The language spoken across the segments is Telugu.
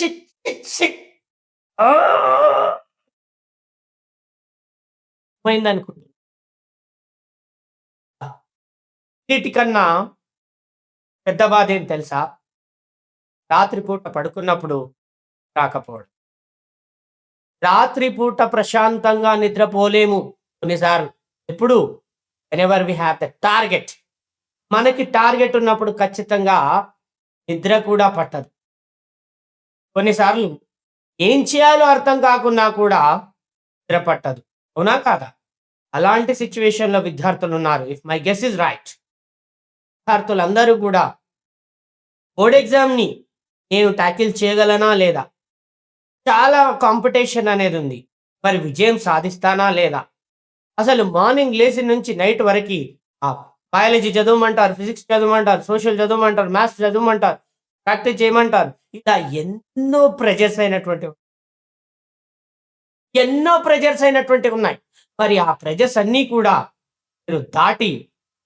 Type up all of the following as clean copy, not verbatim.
షిట్ షిట్ షిట్ పోయిందనుకుంటున్నా. వీటికన్నా పెద్ద బాధ ఏం తెలుసా? రాత్రిపూట పడుకున్నప్పుడు రాకపోవడం. రాత్రిపూట ప్రశాంతంగా నిద్రపోలేము కొన్నిసార్లు. ఎప్పుడు? Whenever we have the target. మనకి టార్గెట్ ఉన్నప్పుడు ఖచ్చితంగా నిద్ర కూడా పట్టదు. కొన్నిసార్లు ఏం చేయాలో అర్థం కాకున్నా కూడా నిద్ర పట్టదు. అవునా కాదా? అలాంటి సిట్యుయేషన్‌లో విద్యార్థులున్నారు. If my guess is right. విద్యార్థులందరూ కూడా బోర్డ్ ఎగ్జామ్‌ని నేను టాకిల్ చేయగలనా లేదా? చాలా కాంపిటీషన్ అనేది ఉంది. మరి విజయం సాధిస్తానా లేదా? అసలు మార్నింగ్ లేసి నుంచి నైట్ వరకి బయాలజీ చదవమంటారు, ఫిజిక్స్ చదవమంటారు, సోషల్ చదవమంటారు, మ్యాథ్స్ చదవమంటారు, ప్రాక్టీస్ చేయమంటారు. ఇలా ఎన్నో ప్రెషర్స్ అయినటువంటివి ఉన్నాయి. మరి ఆ ప్రెషర్స్ అన్నీ కూడా మీరు దాటి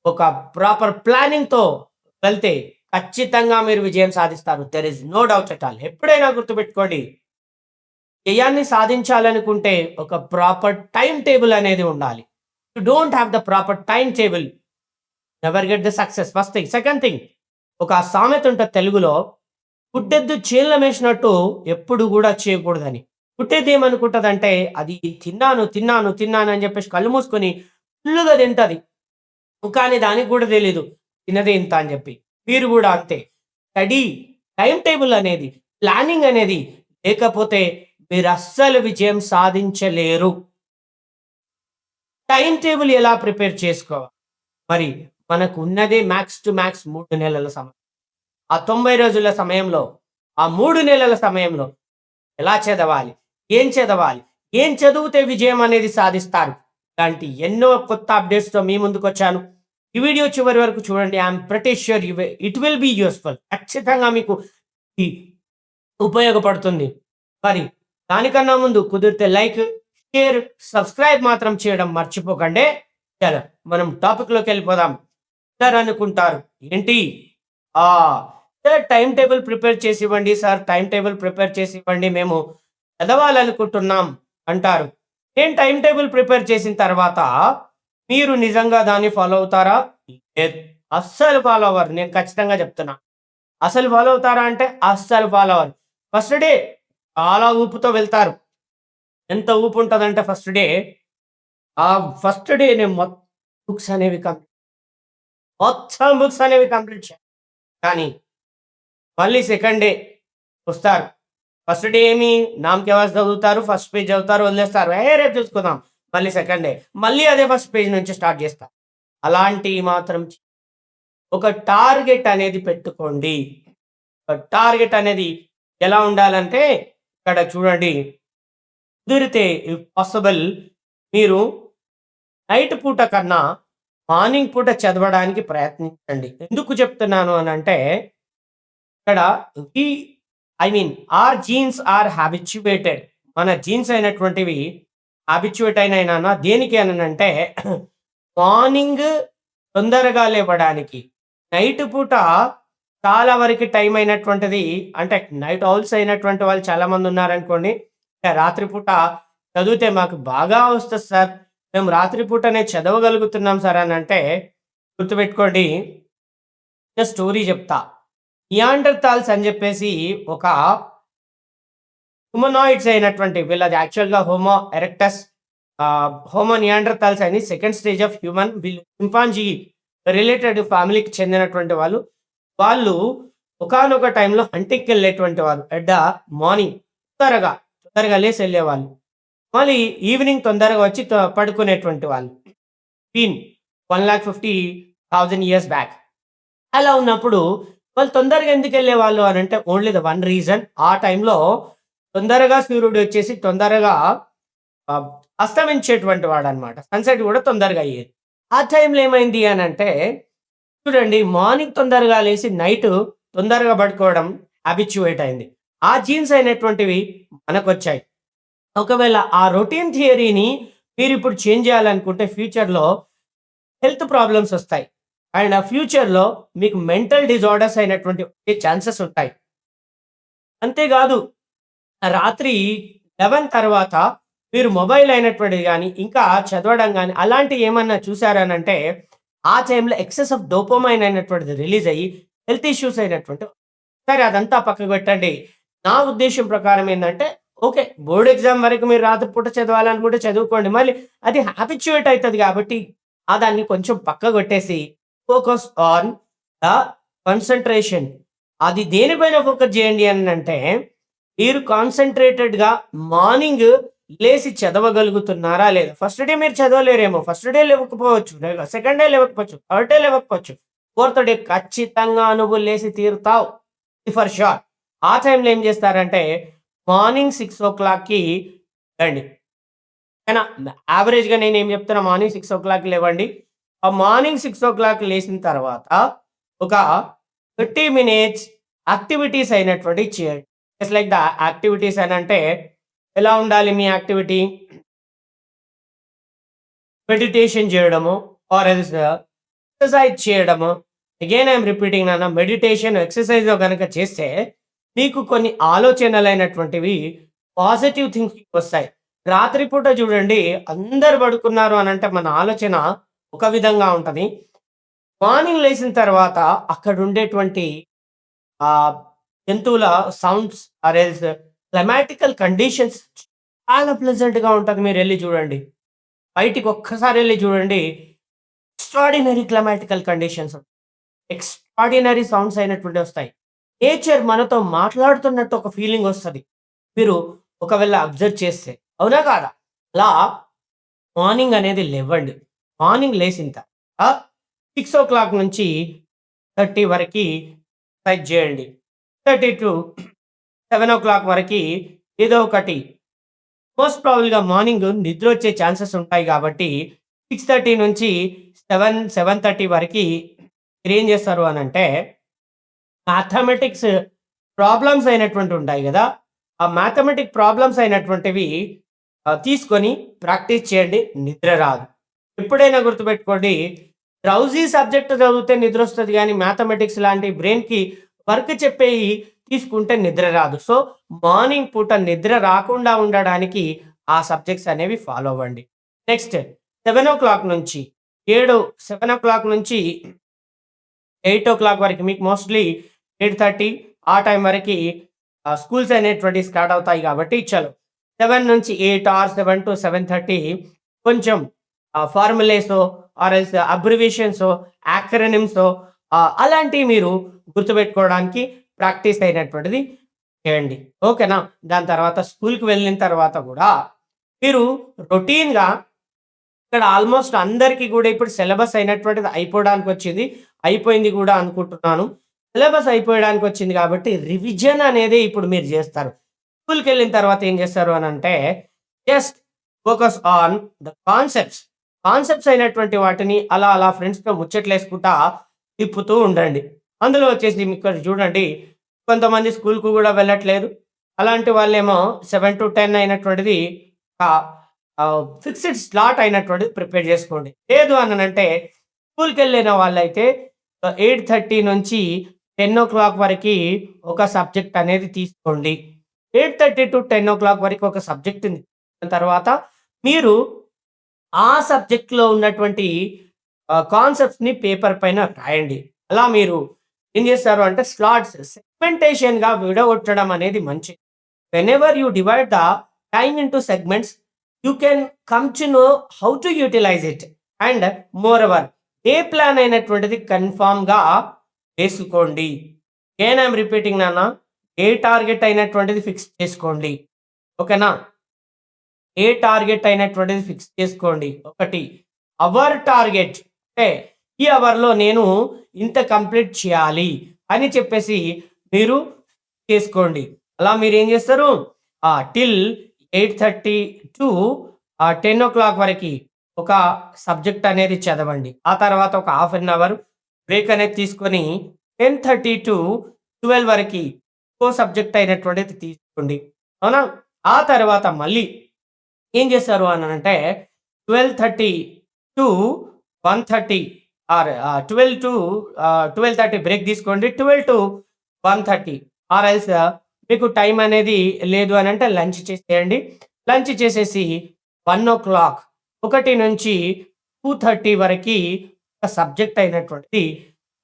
ఒక ప్రాపర్ ప్లానింగ్‌తో వెళ్తే ఖచ్చితంగా మీరు విజయం సాధిస్తారు. There is no doubt at all. ఎప్పుడైనా గుర్తుపెట్టుకోండి. జయాన్ని సాధించాలనుకుంటే ఒక ప్రాపర్ టైమ్ టేబుల్ అనేది ఉండాలి. You don't have the proper time table, never get the success. First thing. Second thing, ఒక సామెత ఉంటది తెలుగులో, పుట్టెద్దు చేన్ల మేసినట్టు ఎప్పుడు కూడా చేయకూడదని. పుట్టేది ఏమనుకుంటదంటే అది తిన్నాను తిన్నాను తిన్నాను అని చెప్పేసి కళ్ళు మూసుకొని ఫుల్లుగా తింటది. కానీ దానికి కూడా తెలీదు తిన్నదే ఇంత అని చెప్పి. మీరు కూడా అంతే. స్టడీ, టైమ్ టేబుల్ అనేది, ప్లానింగ్ అనేది లేకపోతే మీరు అస్సలు విజయం సాధించలేరు. టైమ్ టేబుల్ ఎలా ప్రిపేర్ చేసుకోవాలి? మరి మనకు ఉన్నదే మ్యాక్స్ టు మ్యాక్స్ 3 నెలల సమయం. ఆ 90 రోజుల సమయంలో, ఆ 3 నెలల సమయంలో ఎలా చదవాలి? ఏం చదవాలి? ఏం చదివితే విజయం అనేది సాధిస్తారు? ఇలాంటి ఎన్నో కొత్త అప్డేట్స్‌తో మీ ముందుకొచ్చాను. ఈ వీడియో చివరి వరకు చూడండి. I am pretty sure it will be useful. ఖచ్చితంగా మీకు ఇది ఉపయోగపడుతుంది. మరి దానికన్నా ముందు కుదిరితే లైక్, షేర్, సబ్స్క్రైబ్ మాత్రం చేయడం మర్చిపోకండి. చలో మనం టాపిక్‌లోకి వెళ్ళిపోదాం. సార్ అనుకుంటారు, ఏంటి సార్ టైమ్ టేబుల్ ప్రిపేర్ చేసి ఇవ్వండి సార్, టైమ్ టేబుల్ ప్రిపేర్ చేసి ఇవ్వండి, మేము చదవాలనుకుంటున్నాం అంటారు. నేను టైమ్ టేబుల్ ప్రిపేర్ చేసిన తర్వాత మీరు నిజంగా దాన్ని ఫాలో అవుతారా? లేదు. అస్సలు ఫాలో అవ్వరు. నేను ఖచ్చితంగా చెప్తున్నా. అసలు ఫాలో అవుతారా అంటే అస్సలు ఫాలో అవ్వరు. ఫస్ట్ డే చాలా ఊపుతో వెళ్తారు. ఎంత ఊపు ఉంటదంటే ఫస్ట్ డే, ఆ ఫస్ట్ డే నేను బుక్స్ అనేవి మొత్తం బుక్స్ అనేవి కంప్లీట్ చేయాలి. కానీ మళ్ళీ సెకండ్ డే వస్తారు. ఫస్ట్ డే ఏమి నామకే వాస్తు చదువుతారు, ఫస్ట్ పేజ్ చదువుతారు, వదిలేస్తారు. రేపు చూసుకుందాం. మళ్ళీ సెకండ్ డే మళ్ళీ అదే ఫస్ట్ పేజ్ నుంచి స్టార్ట్ చేస్తారు. అలాంటివి మాత్రం ఒక టార్గెట్ అనేది పెట్టుకోండి. ఒక టార్గెట్ అనేది ఎలా ఉండాలంటే ఇక్కడ చూడండి. కుదిరితే ఇఫ్ పాసిబుల్ మీరు నైట్ పూట కన్నా మార్నింగ్ పూట చదవడానికి ప్రయత్నించండి. ఎందుకు చెప్తున్నాను అనంటే ఇక్కడ ఆర్ జీన్స్ ఆర్ హ్యాబిచ్యువేటెడ్. మన జీన్స్ అయినటువంటివి హ్యాబిచ్యువేట్ అయినా దేనికి అనంటే మార్నింగ్ తొందరగా లేవడానికి. నైట్ పూట చాలా వరకు టైం అయినటువంటిది, అంటే నైట్ ఔల్స్ అయినటువంటి వాళ్ళు చాలామంది ఉన్నారనుకోండి. రాత్రిపూట చదివితే మాకు బాగా వస్తది సార్, మేము రాత్రిపూటనే చదవగలుగుతున్నాం సార్ అని అంటే గుర్తుపెట్టుకోండి. స్టోరీ చెప్తా. నియాండర్తాల్స్ అని చెప్పేసి ఒక హ్యూమనాయిడ్స్ అయినటువంటి వీళ్ళది యాక్చువల్‌గా హోమో ఎరెక్టస్, హోమో నియాండర్తాల్స్ అని సెకండ్ స్టేజ్ ఆఫ్ హ్యూమన్. వీళ్ళు చింపాంజీ రిలేటెడ్ ఫ్యామిలీకి చెందినటువంటి వాళ్ళు. వాళ్ళు ఒకానొక టైంలో హంటింగ్‌కి వెళ్ళేటువంటి వాళ్ళు. ఎట్ ద మార్నింగ్ తొందరగా లేసి వెళ్ళేవాళ్ళు. మళ్ళీ ఈవినింగ్ తొందరగా వచ్చి పడుకునేటువంటి వాళ్ళు. 1,50,000 ఇయర్స్ బ్యాక్. అలా ఉన్నప్పుడు వాళ్ళు తొందరగా ఎందుకు వెళ్ళేవాళ్ళు అని అంటే ఓన్లీ ద వన్ రీజన్, ఆ టైంలో తొందరగా సూర్యుడు వచ్చేసి తొందరగా అస్తమించేటువంటి వాడనమాట. సన్సెట్ కూడా తొందరగా అయ్యేది. ఆ టైంలో ఏమైంది అని అంటే చూడండి, మార్నింగ్ తొందరగా లేసి నైట్ తొందరగా పడుకోవడం హ్యాబిచ్యువేట్ అయింది. ఆ జీన్స్ అయినటువంటివి మనకొచ్చాయి. ఒకవేళ ఆ రొటీన్ థియరీని మీరు ఇప్పుడు చేంజ్ చేయాలనుకుంటే ఫ్యూచర్‌లో హెల్త్ ప్రాబ్లమ్స్ వస్తాయి. అండ్ ఆ ఫ్యూచర్‌లో మీకు మెంటల్ డిజార్డర్స్ అయినటువంటి వచ్చే ఛాన్సెస్ ఉంటాయి. అంతేకాదు రాత్రి 11 తర్వాత మీరు మొబైల్ అయినటువంటిది గాని, ఇంకా చదవడం గాని అలాంటివి ఏమన్నా చూసారనంటే, ఆ టైంలో ఎక్సెస్ ఆఫ్ డోపమైన్ అనేటువంటిది రిలీజ్ అయ్యి హెల్త్ ఇష్యూస్ అయినటువంటి సరే అదంతా పక్కకు పెట్టండి. నా ఉద్దేశ్యం ప్రకారం ఏందంటే, ఓకే. బోర్డ్ ఎగ్జామ్ వరకు మీరు రాత్రి పూట చదవాలనుకుంటే చదువుకోండి. మళ్ళీ అది హాబిచ్యుయేట్ అయితది కాబట్టి, దాన్ని కొంచెం పక్కకు పెట్టేసి ఫోకస్ ఆన్ ద కాన్సంట్రేషన్. అది దేనిపైన ఫోకస్ చేయండి అనంటే, మీరు కాన్సంట్రేటెడ్‌గా మార్నింగ్ లేసి చదవగలుగుతున్నారా లేదా? ఫస్ట్ డే మీరు చదవలేరేమో. ఫస్ట్ డే లేవకపోవచ్చు. సెకండ్ డే లేవకపోవచ్చు. థర్డ్ డే లేవకపోవచ్చు. ఫోర్త్ డే ఖచ్చితంగా నువ్వు లేసి తీరుతావు. For sure. ఆ టైంలో ఏం చేస్తారంటే మార్నింగ్ 6:00కి లేండి. ఓకేనా? యావరేజ్‌గా నేనేం చెప్తున్నా మార్నింగ్ 6:00కి లేవండి. ఆ మార్నింగ్ 6:00కి లేసిన తర్వాత ఒక 30 మినిట్స్ యాక్టివిటీస్ అయినటువంటివి చేయండి. జస్ట్ లైక్ ద యాక్టివిటీస్ అనంటే ఎలా ఉండాలి మీ యాక్టివిటీ? మెడిటేషన్ చేయడము ఆర్ ఎల్స్ ఎక్సర్సైజ్ చేయడము. అగైన్ ఐ యామ్ రిపీటింగ్ నాన్న మెడిటేషన్, ఎక్సర్సైజ్ గనక చేస్తే మీకు కొన్ని ఆలోచనలైనటువంటివి పాజిటివ్ థింకింగ్ వస్తాయి. రాత్రి పూట చూడండి అందరూ పడుకున్నారు అనంటే మన ఆలోచన ఒక విధంగా ఉంటది. మార్నింగ్ లేసిన తర్వాత అక్కడుండేటువంటి ఆహ్, జంతువుల sounds or else climatical conditions చాలా ప్లెజెంట్‌గా ఉంటది మీరెళ్లి చూడండి. బయటికి ఒక్కసారెళ్లి చూడండి. Extraordinary climatical conditions. Extraordinary sounds అయినటువంటివొస్తాయి. నేచర్ మనతో మాట్లాడుతున్నట్టు ఒక ఫీలింగొస్తది. మీరు ఒకవేళ అబ్జర్వ్ చేస్తే. అవునా కాదా? అలా మార్నింగ్ అనేది లెవ్వండి. మార్నింగ్ లేసిన తర్వాత 6:00 నుంచి 30 వరకి ఎక్సర్సైజ్ చేయండి. 30-7:00 వరకి ఏదో ఒకటి మోస్ట్ ప్రాబబుల్‌గా మార్నింగ్ నిద్రొచ్చే ఛాన్సెస్ ఉంటాయి గాబట్టి 6:30 నుంచి 7:30 వరకి మీరేం జేస్తారు అనంటే, మ్యాథమెటిక్స్ ప్రాబ్లమ్స్ అయినటువంటివి ఉంటాయి గదా! ఆ మ్యాథమెటిక్ ప్రాబ్లమ్స్ అయినటువంటివి తీసుకొని ప్రాక్టీస్ చేయండి. నిద్ర రాదు. ఎప్పుడైనా గుర్తుపెట్టుకోండి, డ్రౌజీ సబ్జెక్ట్ చదివితే నిద్రొస్తది గానీ, మ్యాథమెటిక్స్ లాంటి బ్రెయిన్‌కి వర్క్ చెప్పేయి తీసుకుంటే నిద్ర రాదు. సో, మార్నింగ్ పూట నిద్ర రాకుండా ఉండడానికి ఆ సబ్జెక్ట్స్ అనేవి ఫాలో అవ్వండి. నెక్స్ట్ 7:00 నుంచి 7:00 నుంచి 8:00 వరకు మీకు మోస్ట్‌లీ 8:30 ఆ టైం వరకి స్కూల్స్ అనేటువంటివి స్టార్ట్ అవుతాయి కాబట్టి చలో 7 నుంచి 8 ఆర్ 7-7:30 కొంచెం ఫార్ములేసో ఆర్ ఎల్స్ అబ్రివియేషన్సో, యాక్రోనిమ్సో అలాంటివి మీరు గుర్తుపెట్టుకోవడానికి ప్రాక్టీస్ అయినటువంటిది చేయండి. ఓకేనా? దాని తర్వాత స్కూల్‌కి వెళ్ళిన తర్వాత గూడా మీరు రొటీన్‌గా ఇక్కడ ఆల్మోస్ట్ అందరికి గూడా ఇప్పుడు సిలబస్ అయినటువంటిది అయిపోవడానికొచ్చింది. అయిపోయింది గూడా అనుకుంటున్నాను. సిలబస్ అయిపోయడానికొచ్చింది గాబట్టి రివిజన్ అనేది ఇప్పుడు మీరు జేస్తారు. స్కూల్‌కెళ్ళిన తర్వాత ఏం జేస్తారు అనంటే just focus on the concepts. Concepts అయినటువంటి వాటిని అలా అలా ఫ్రెండ్స్‌తో ముచ్చట్లేసుకుంటా తిప్పుతూ ఉండండి. అందులో వచ్చేసి మీకిక్కడ చూడండి కొంతమంది స్కూల్‌కి గూడా వెళ్ళట్లేదు. అలాంటి వాళ్ళేమో 7-10 అయినటువంటిది ఆహ్, ఫిక్స్‌డ్ స్లాట్ అయినటువంటిది ప్రిపేర్ జేసుకోండి. లేదు అననంటే స్కూల్‌కెళ్ళిన వాళ్ళైతే 8:30 నుంచి 10:00 వరకి ఒక సబ్జెక్ట్ అనేది తీసుకోండి. 8:30-10:00 వరకు ఒక సబ్జెక్ట్‌ని తర్వాత మీరు ఆ సబ్జెక్ట్‌లో ఉన్నటువంటి కాన్సెప్ట్స్‌ని పేపర్ పైన రాయండి. అలా మీరు ఏం చేస్తారు అంటే స్లాట్స్ సెగ్మెంటేషన్‌గా విడగొట్టడం అనేది మంచిది. Whenever you divide the time into segments, you can come to know how to utilise it. And moreover a plan అయినటువంటిది కన్ఫర్మ్‌గా వేసుకోండి. అగైన్ ఐ యామ్ రిపీటింగ్ నాన్న. ఏ టార్గెట్ అయినటువంటిది ఫిక్స్ చేసుకోండి. ఓకేనా? ఏ టార్గెట్ అయినటువంటిది ఫిక్స్ చేసుకోండి. ఒకటి అవర్ టార్గెట్ అంటే ఈ అవర్‌లో నేను ఇంత కంప్లీట్ చేయాలి అని చెప్పేసి మీరు చేసుకోండి. అలా మీరేం చేస్తారు టిల్ 8:30 టు 10:00 వరకి ఒక సబ్జెక్ట్ అనేది చదవండి. ఆ తర్వాత ఒక హాఫ్ అన్ అవర్ బ్రేక్ అనేది తీసుకొని 10:30-12 వరకి ఇంకో సబ్జెక్ట్ అయినటువంటిది తీసుకోండి. అవునా? ఆ తర్వాత మళ్ళీ ఏం చేస్తారు అనంటే 12:30-1:30 ఆర్ 12-12:30 బ్రేక్ తీసుకోండి. 12-1:30 ఆర్ ఎల్స్ మీకు టైం అనేది లేదు అనంటే లంచ్ చేసేయండి. లంచ్ చేసేసి 1:00 1 నుంచి 2:30 వరకి ఒక సబ్జెక్ట్ అయినటువంటిది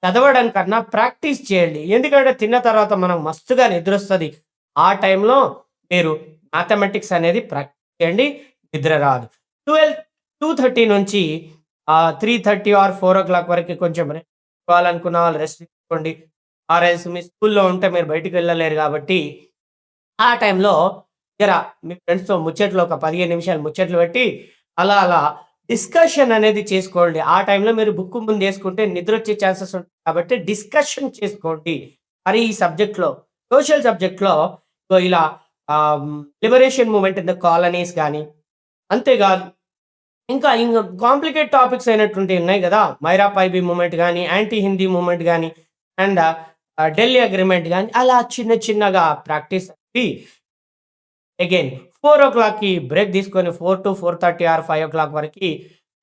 చదవడం కన్నా ప్రాక్టీస్ చేయండి. ఎందుకంటే తిన్న తర్వాత మనం మస్తుగా నిద్రొస్తది. ఆ టైంలో మీరు మ్యాథమెటిక్స్ అనేది ప్రాక్టీస్ చేయండి. నిద్ర రాదు. 12 2:30 నుంచి 3:30 ఆర్ 4:00 వరకి కొంచెం రెస్ట్ తీసుకోవాలనుకున్న వాళ్ళు రెస్ట్ తీసుకోండి. ఆర్ఎల్స్ మీ స్కూల్‌లో ఉంటే మీరు బయటికెళ్ళలేరు గాబట్టి, ఆ టైంలో మీ ఫ్రెండ్స్‌తో ముచ్చట్లు ఒక 15 నిమిషాలు ముచ్చట్లు పెట్టి, అలా అలా డిస్కషన్ అనేది చేసుకోండి. ఆ టైంలో మీరు బుక్కు ముందేసుకుంటే నిద్రొచ్చే ఛాన్సెస్ ఉంటాయి కాబట్టి డిస్కషన్ చేసుకోండి. మరి ఈ సబ్జెక్ట్‌లో సోషల్ సబ్జెక్ట్‌లో ఇలా liberation movement in the colonies గాని, అంతేగాదు ఇంక కాంప్లికేట్ టాపిక్స్ అయినటువంటివి ఉన్నాయి గదా! మైరా పైబీ మూవ్‌మెంట్ గాని, యాంటీ హిందీ మూవ్‌మెంట్ గాని అండ్ ఢిల్లీ అగ్రీమెంట్ గాని అలా చిన్న చిన్నగా ప్రాక్టీస్ అయ్యి అగైన్ 4:00కి బ్రేక్ తీసుకొని 4-4:30 ఆర్ 5:00 వరకి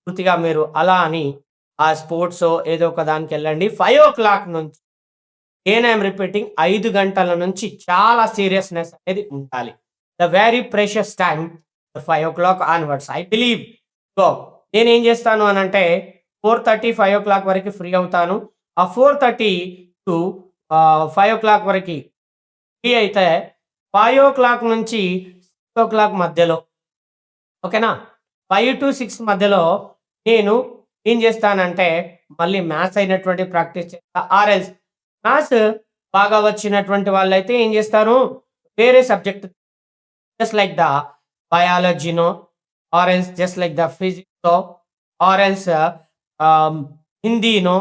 పూర్తిగా మీరు అలా అని ఆ స్పోర్ట్సో ఏదో ఒక దానికెళ్ళండి. 5:00 నుంచి అగైన్ ఐ యామ్ రిపీటింగ్ 5 గంటల నుంచి చాలా సీరియస్‌నెస్ అనేది ఉండాలి. The very precious time 5:00 onwards I believe. So, నేనేం జేస్తాను అనంటే 4:30, 5:00 వరకి ఫ్రీ అవుతాను. ఆ 4:30 టు 5:00 వరకి ఫ్రీ అయితే 5:00 నుంచి 6:00 మధ్యలో ఓకేనా? 5-6 మధ్యలో నేను ఏం జేస్తానంటే మళ్ళీ మ్యాథ్స్ అయినటువంటి ప్రాక్టీస్ చేస్తా. ఆర్ఎల్స్ మ్యాథ్స్ బాగా వచ్చినటువంటి వాళ్ళైతే ఏం జేస్తారు వేరే సబ్జెక్ట్ జస్ట్ లైక్ ద బయాలజీనో or else just like the ఫిజిక్సో ఆర్ ఎల్స్ హిందీనో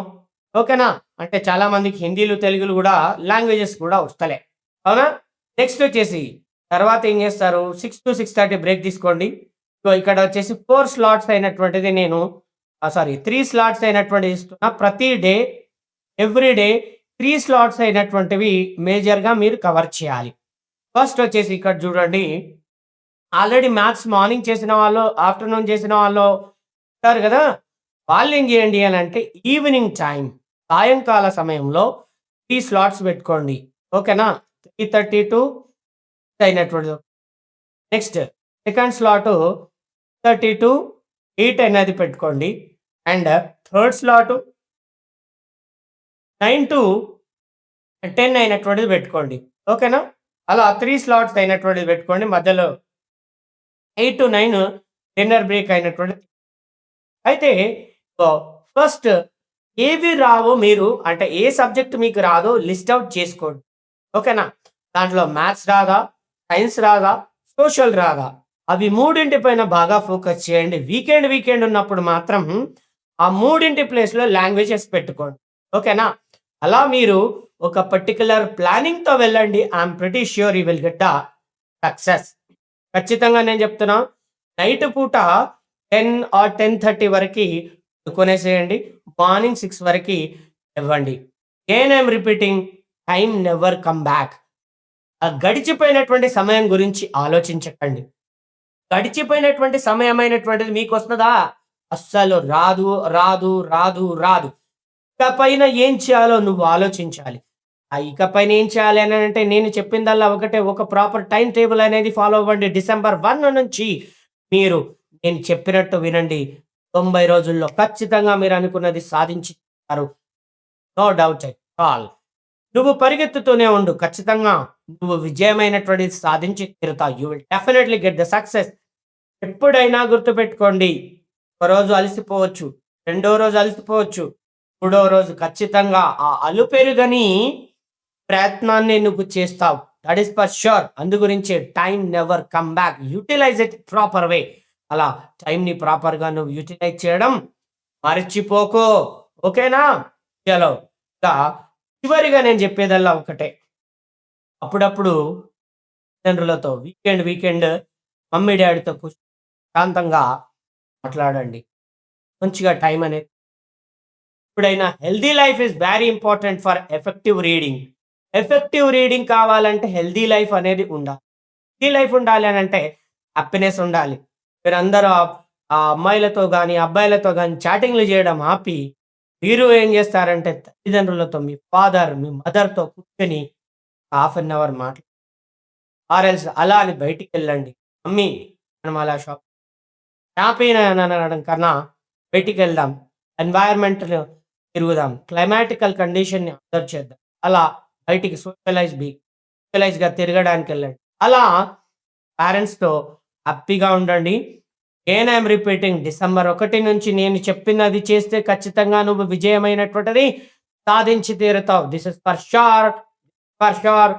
ఓకేనా? అంటే చాలా మందికి హిందీలు, తెలుగులు గూడా లాంగ్వేజెస్ కూడా వస్తలే. అవునా? నెక్స్ట్ వచ్చేసి తర్వాత ఏం జేస్తారు 6-6:30 బ్రేక్ తీసుకోండి. సో, ఇక్కడ వచ్చేసి 4 స్లాట్స్ అయినటువంటిది నేను సారీ 3 స్లాట్స్ అయినటువంటిది ఇస్తున్నా. ప్రతి డే ఎవ్రీ డే 3 స్లాట్స్ అయినటువంటివి మేజర్‌గా మీరు కవర్ చేయాలి. ఫస్ట్ వచ్చేసి ఇక్కడ చూడండి. ఆల్రెడీ మ్యాథ్స్ మార్నింగ్ చేసిన వాళ్ళు, ఆఫ్టర్‌నూన్ చేసిన వాళ్ళు ఉంటారు గదా! వాళ్ళేం జేయండి అనంటే ఈవినింగ్ టైమ్ సాయంకాల సమయంలో 3 స్లాట్స్ పెట్టుకోండి. ఓకేనా? 3:30 అయినటువంటిది. నెక్స్ట్ సెకండ్ స్లాటు 30-8 అనేది పెట్టుకోండి. అండ్ థర్డ్ స్లాటు 9-10 అయినటువంటిది పెట్టుకోండి. ఓకేనా? అలా 3 స్లాట్స్ అయినటువంటిది పెట్టుకోండి. మధ్యలో 8-9 డిన్నర్ బ్రేక్ అయినటువంటిది. అయితే ఫస్ట్ ఏవి రావో మీరు అంటే ఏ సబ్జెక్ట్ మీకు రాదో లిస్ట్ ఔట్ చేసుకోండి. ఓకేనా? దాంట్లో మ్యాథ్స్ రాదా? సైన్స్ రాదా? సోషల్ రాదా? అవి మూడింటి పైన బాగా ఫోకస్ చేయండి. వీకెండ్ ఉన్నప్పుడు మాత్రం ఆ మూడింటి ప్లేస్‌లో లాంగ్వేజెస్ పెట్టుకోండి. ఓకేనా? అలా మీరు ఒక పర్టిక్యులర్ ప్లానింగ్‌తో వెళ్ళండి. I am pretty sure you will get the success. ఖచ్చితంగా నేను చెప్తున్నా. నైట్ పూట 10 ఆర్ 10:30 వరకి పడుకొనేసేయండి. మార్నింగ్ 6 వరకి ఇవ్వండి. Again I am repeating time never come back. ఆ గడిచిపోయినటువంటి సమయం గురించి ఆలోచించకండి. గడిచిపోయినటువంటి సమయమైనటువంటిది మీకొస్తదా? అస్సలు రాదు, రాదు, రాదు, రాదు. ఇకపైన ఏం చేయాలో నువ్వు ఆలోచించాలి. ఇకపైన ఏం చేయాలి అనంటే నేను చెప్పిందల్లా ఒకటే ఒక ప్రాపర్ టైమ్ టేబుల్ అనేది ఫాలో అవ్వండి. డిసెంబర్ 1 నుంచి మీరు నేను చెప్పినట్టు వినండి. 90 రోజుల్లో ఖచ్చితంగా మీరనుకున్నది సాధించుతారు. No doubt at all. నువ్వు పరిగెత్తుతూనే ఉండు. ఖచ్చితంగా నువ్వు విజయమైనటువంటిది సాధించి తీరుతావు. You will definitely get the success. ఎప్పుడైనా గుర్తుపెట్టుకోండి. ఒకరోజు అలసిపోవచ్చు. రెండో రోజు అలసిపోవచ్చు. మూడో రోజు ఖచ్చితంగా ఆ అలుపెరుగని ప్రయత్నాన్ని నువ్వు చేస్తావు. That is for sure. అందు గురించే time never come back. Utilize it proper way. అలా టైమ్‌ని ప్రాపర్‌గా నువ్వు యుటిలైజ్ చేయడం మర్చిపోకు. ఓకేనా? చలో. ఇక చివరిగా నేను చెప్పేదల్లా ఒకటే. అప్పుడప్పుడు తల్లిదండ్రులతో వీకెండ్ మమ్మీ డ్యాడీతో కూర్చొని శాంతంగా మాట్లాడండి. మంచిగా టైం అనేది ఎప్పుడైనా healthy life is very important for effective reading. Effective reading కావాలంటే హెల్తీ లైఫ్ అనేది ఉండాలి. హెల్తీ లైఫ్ ఉండాలి అనంటే హ్యాపీనెస్ ఉండాలి. మీరందరూ అమ్మాయిలతో గాని, అబ్బాయిలతో గాని చాటింగ్‌లు చేయడం ఆపి, మీరు ఏం చేస్తారంటే తల్లిదండ్రులతో, మీ ఫాదర్, మీ మదర్‌తో కూర్చొని హాఫ్ అన్ అవర్ మాట్లాడండి. ఆర్ఎల్స్ అలా అని బయటికెళ్ళండి. మమ్మీ మనం అలా హ్యాపీగా అనడం కన్నా బయటికెళ్దాం. ఎన్వైర్న్‌మెంట్‌లో తిరుగుదాం. క్లైమాటికల్ కండిషన్‌ని అబ్జర్వ్ చేద్దాం. అలా బయటికి సోషలైజ్‌గా తిరగడానికెళ్ళండి. అలా పేరెంట్స్‌తో హ్యాపీగా ఉండండి. Again I am repeating December 1 నుంచి నేను చెప్పినది చేస్తే ఖచ్చితంగా నువ్వు విజయమైనటువంటిది సాధించి తీరుతావు. This is for sure, for sure,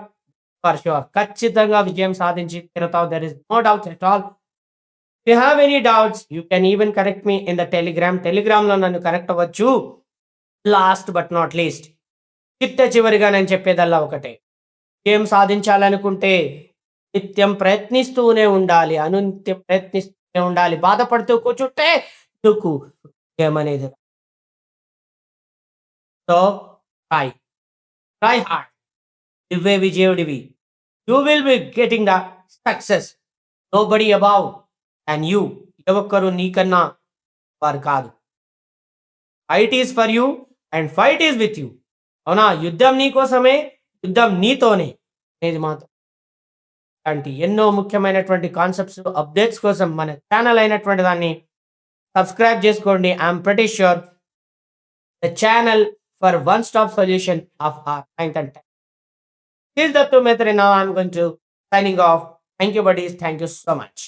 for sure. ఖచ్చితంగా విజయం సాధించి తీరుతావు. There is no doubt at all. If you have any doubts you can even correct me in the Telegram. టెలిగ్రామ్‌లో నన్ను కరెక్ట్ అవ్వచ్చు. లాస్ట్ బట్ నాట్ లీస్ట్ చివరిగా నేను చెప్పేదల్లా ఒకటే. విజయం సాధించాలనుకుంటే నిత్యం ప్రయత్నిస్తూనే ఉండాలి. అనునిత్యం ప్రయత్నిస్తూనే ఉండాలి. బాధపడుతూ కూర్చుంటే నీకు విజయం అనేది రాదు. So try, try hard. నువ్వే విజయుడివి. You will be getting the success. Nobody above than you. ఏ ఒక్కరు నీకన్నా వారు కాదు. Fight is for you and fight is with you. అవునా? యుద్ధం నీ కోసమే, యుద్ధం నీతోనే అనేది మాత్రం. ఇలాంటి ఎన్నో ముఖ్యమైనటువంటి కాన్సెప్ట్స్, అప్డేట్స్ కోసం మన ఛానల్ అయినటువంటి దాన్ని సబ్స్క్రైబ్ చేసుకోండి. I'm pretty sure the channel for one stop solution of our 9th and 10th. This is Dattu Maitre. Now I'm going to signing off. Thank you buddies. Thank you so much.